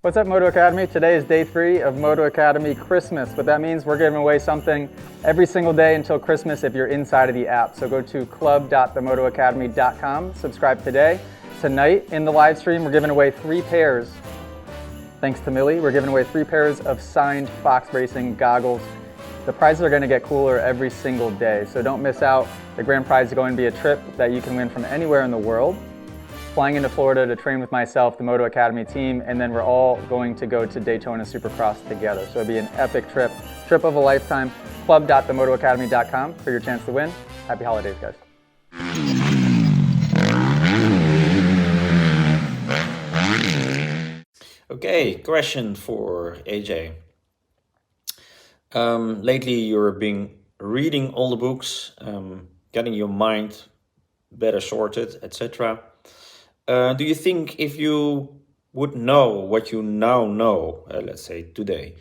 What's up, Moto Academy? Today is day 3 of Moto Academy Christmas. What that means, we're giving away something every single day until Christmas if you're inside of the app. So go to club.themotoacademy.com, subscribe today. Tonight in the live stream, we're giving away 3 pairs. Thanks to Millie, we're giving away 3 pairs of signed Fox Racing goggles. The prizes are going to get cooler every single day, so don't miss out. The grand prize is going to be a trip that you can win from anywhere in the world. Flying into Florida to train with myself, the Moto Academy team, and then we're all going to go to Daytona Supercross together. So it'll be an epic trip of a lifetime. Club.themotoacademy.com for your chance to win. Happy holidays, guys. Okay, question for AJ. Lately you've been reading all the books, getting your mind better sorted, etc. Do you think if you would know what you now know, let's say today,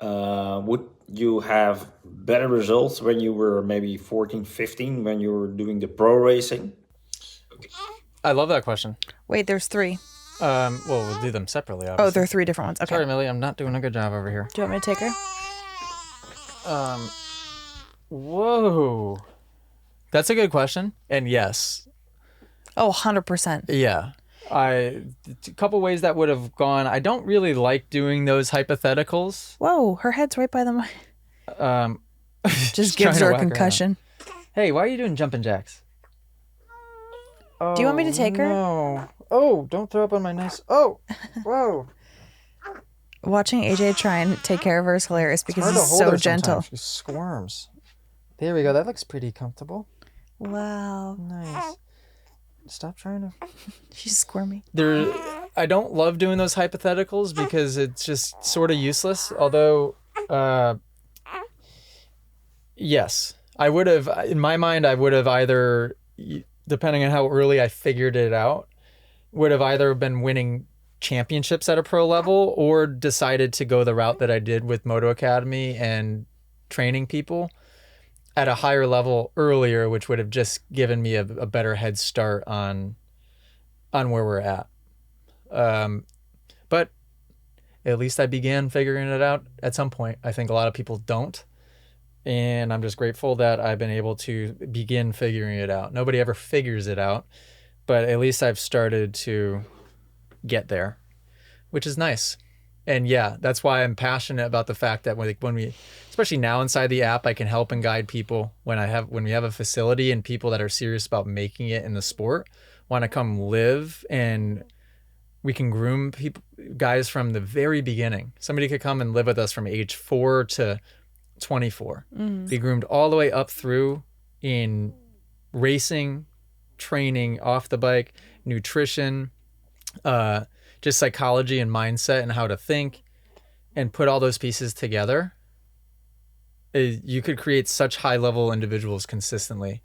would you have better results when you were maybe 14, 15, when you were doing the pro racing? Okay. I love that question. Wait, there's 3. Well, we'll do them separately, obviously. Oh, there are 3 different ones. Okay. Sorry, Millie, I'm not doing a good job over here. Do you want me to take her? Whoa. That's a good question. And yes. Oh, 100%. Yeah. A couple ways that would have gone. I don't really like doing those hypotheticals. Whoa, her head's right by the mic. Just gives her a concussion. Hey, why are you doing jumping jacks? Oh, do you want me to take her? No. Oh, don't throw up on my nice... Oh, whoa. Watching AJ try and take care of her is hilarious because he's so gentle. She squirms. There we go. That looks pretty comfortable. Wow. Nice. Stop trying to... She's squirmy. I don't love doing those hypotheticals because it's just sort of useless. Although, yes, I would have, in my mind, I would have either, depending on how early I figured it out, would have either been winning championships at a pro level or decided to go the route that I did with Moto Academy and training people at a higher level earlier, which would have just given me a better head start on where we're at. But at least I began figuring it out at some point. I think a lot of people don't. And I'm just grateful that I've been able to begin figuring it out. Nobody ever figures it out, but at least I've started to get there, which is nice. And yeah, that's why I'm passionate about the fact that when we, especially now inside the app, I can help and guide people when we have a facility and people that are serious about making it in the sport want to come live, and we can groom people, guys from the very beginning. Somebody could come and live with us from age 4 to 24. Be groomed all the way up through in racing, training, off the bike, nutrition, just psychology and mindset and how to think, and put all those pieces together. You could create such high level individuals consistently.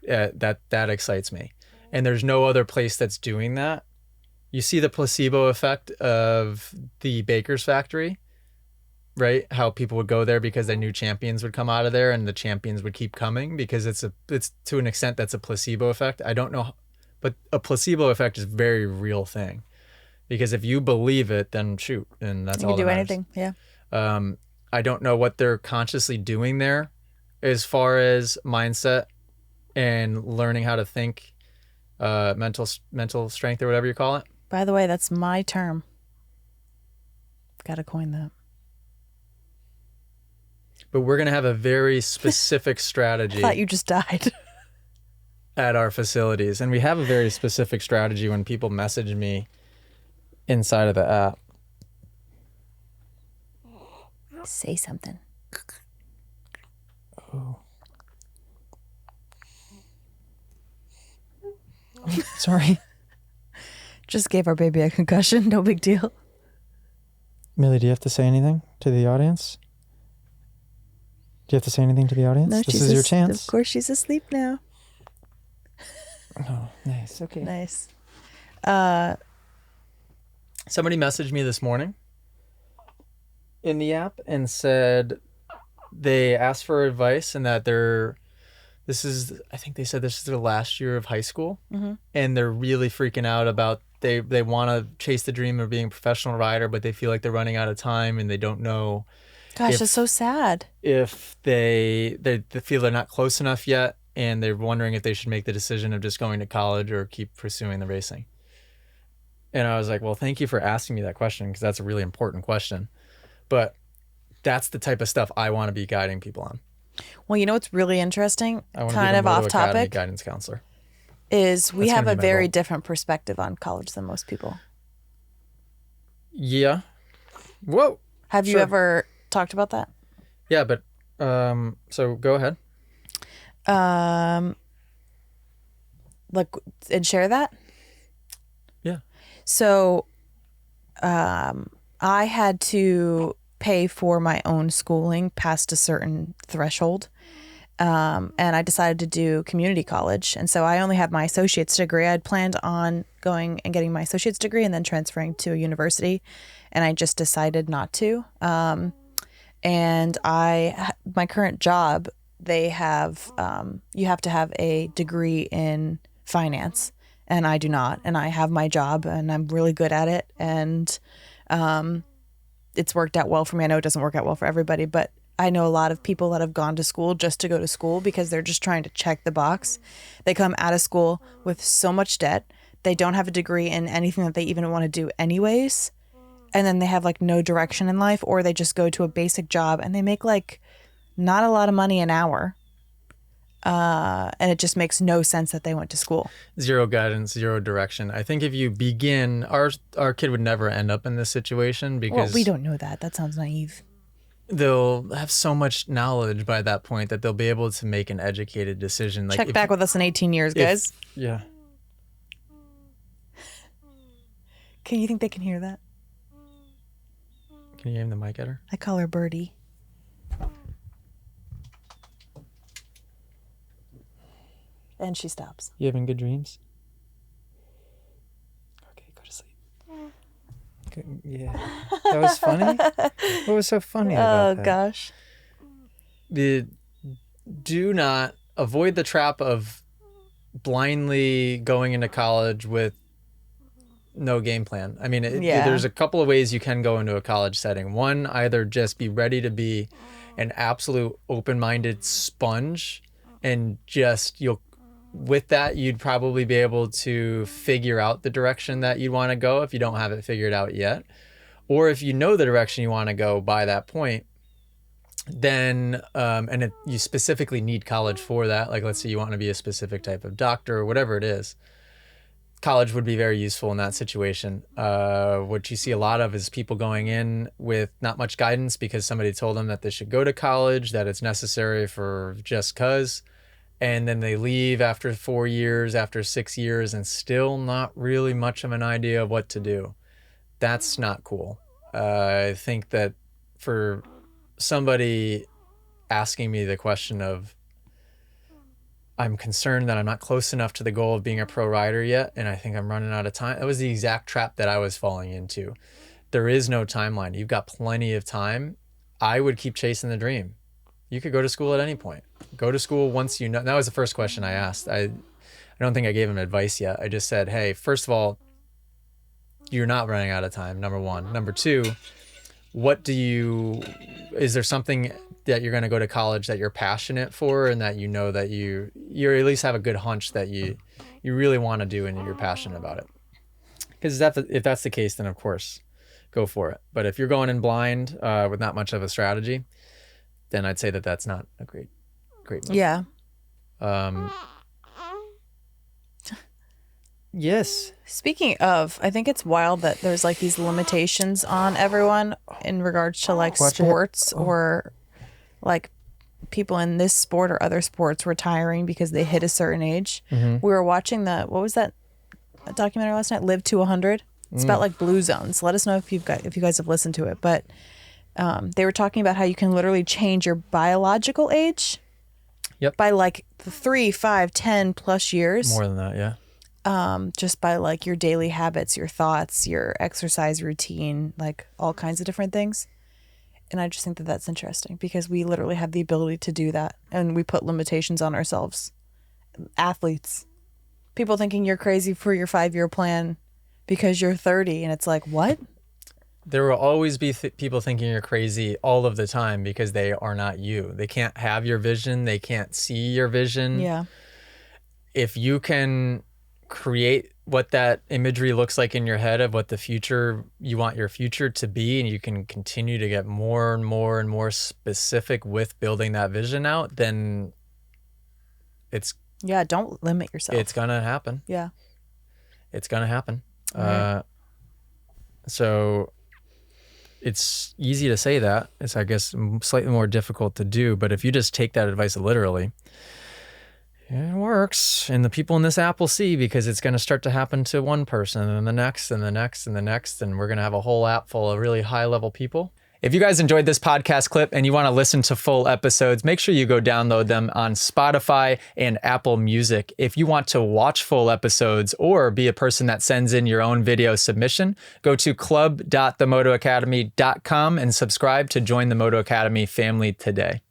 That excites me. And there's no other place that's doing that. You see the placebo effect of the baker's factory, right? How people would go there because they knew champions would come out of there, and the champions would keep coming because it's to an extent that's a placebo effect. I don't know, but a placebo effect is a very real thing. Because if you believe it, then shoot, and that's all that matters. You can do anything, yeah. I don't know what they're consciously doing there as far as mindset and learning how to think, mental strength or whatever you call it. By the way, that's my term. Got to coin that. But we're going to have a very specific strategy. I thought you just died. At our facilities. And we have a very specific strategy when people message me inside of the app. Say something. Oh. Sorry. Just gave our baby a concussion. No big deal. Millie, do you have to say anything to the audience? Do you have to say anything to the audience? No, this is your chance. Of course, she's asleep now. Oh, nice. Okay. Nice. Somebody messaged me this morning in the app and said they asked for advice and that I think they said this is their last year of high school, and they're really freaking out about they want to chase the dream of being a professional rider, but they feel like they're running out of time and they don't know Gosh, if- it's so sad. if they feel they're not close enough yet, and they're wondering if they should make the decision of just going to college or keep pursuing the racing. And I was like, well, thank you for asking me that question, because that's a really important question. But that's the type of stuff I want to be guiding people on. Well, you know what's really interesting, I want kind to of be the off Moto Academy topic, guidance counselor. is we That's have gonna a be my very goal. different perspective on college than most people. Yeah. Whoa. Have you Sure. ever talked about that? Yeah, but so go ahead. Like, and share that? Yeah. So, I had to pay for my own schooling past a certain threshold. And I decided to do community college. And so I only had my associate's degree. I'd planned on going and getting my associate's degree and then transferring to a university. And I just decided not to. And my current job, they have, you have to have a degree in finance, and I do not. And I have my job and I'm really good at it. And it's worked out well for me. I know it doesn't work out well for everybody, but I know a lot of people that have gone to school just to go to school because they're just trying to check the box. They come out of school with so much debt. They don't have a degree in anything that they even want to do anyways. And then they have like no direction in life, or they just go to a basic job and they make like not a lot of money an hour. And it just makes no sense that they went to school. Zero guidance, zero direction. I think if you begin, our kid would never end up in this situation Well, because we don't know that. That sounds naive. they'll have so much knowledge by that point that they'll be able to make an educated decision. Like Check back with us in 18 years, guys. Yeah. Can you think they can hear that? Can you aim the mic at her? I call her Birdie. And she stops. You having good dreams? Okay, go to sleep. Good. Yeah. That was funny? What was so funny about Oh, that? gosh. Do not avoid the trap of blindly going into college with no game plan. I mean, Yeah. there's a couple of ways you can go into a college setting. One, either just be ready to be an absolute open-minded sponge, and just with that, you'd probably be able to figure out the direction that you want to go if you don't have it figured out yet. Or if you know the direction you want to go by that point, then, you specifically need college for that. Like, let's say you want to be a specific type of doctor or whatever it is. College would be very useful in that situation. What you see a lot of is people going in with not much guidance because somebody told them that they should go to college, that it's necessary for just cause. And then they leave after 4 years, after 6 years, and still not really much of an idea of what to do. That's not cool. I think that for somebody asking me the question of, I'm concerned that I'm not close enough to the goal of being a pro rider yet, and I think I'm running out of time. That was the exact trap that I was falling into. There is no timeline. You've got plenty of time. I would keep chasing the dream. You could go to school at any point. Go to school once you know. That was the first question I asked. I don't think I gave him advice yet. I just said, hey, first of all, you're not running out of time, number one. Number two, is there something that you're going to go to college that you're passionate for, and that you know that you at least have a good hunch that you really want to do and you're passionate about it? Because if that's the case, then of course, go for it. But if you're going in blind with not much of a strategy, then I'd say that that's not a great move. Yeah. Yes. Speaking of, I think it's wild that there's like these limitations on everyone in regards to like Watch it. sports or like people in this sport or other sports retiring because they hit a certain age. We were watching what was that documentary last night? Live to 100. It's about like blue zones. Let us know if you guys have listened to it. But they were talking about how you can literally change your biological age. Yep. By like 3, 5, 10 plus years. More than that, yeah. Just by like your daily habits, your thoughts, your exercise routine, like all kinds of different things. And I just think that that's interesting because we literally have the ability to do that, and we put limitations on ourselves. Athletes, people thinking you're crazy for your 5-year plan because you're 30 and it's like, what? There will always be people thinking you're crazy all of the time because they are not you. They can't have your vision. They can't see your vision. Yeah. If you can create what that imagery looks like in your head of what the future you want your future to be, and you can continue to get more and more and more specific with building that vision out, then Yeah, don't limit yourself. it's gonna happen. Yeah. It's gonna happen. Right. So it's easy to say that. It's, I guess, slightly more difficult to do. But if you just take that advice literally, it works. And the people in this app will see, because it's going to start to happen to one person and the next and the next and the next. And we're going to have a whole app full of really high level people. If you guys enjoyed this podcast clip and you want to listen to full episodes, make sure you go download them on Spotify and Apple Music. If you want to watch full episodes or be a person that sends in your own video submission, go to club.themotoacademy.com and subscribe to join the Moto Academy family today.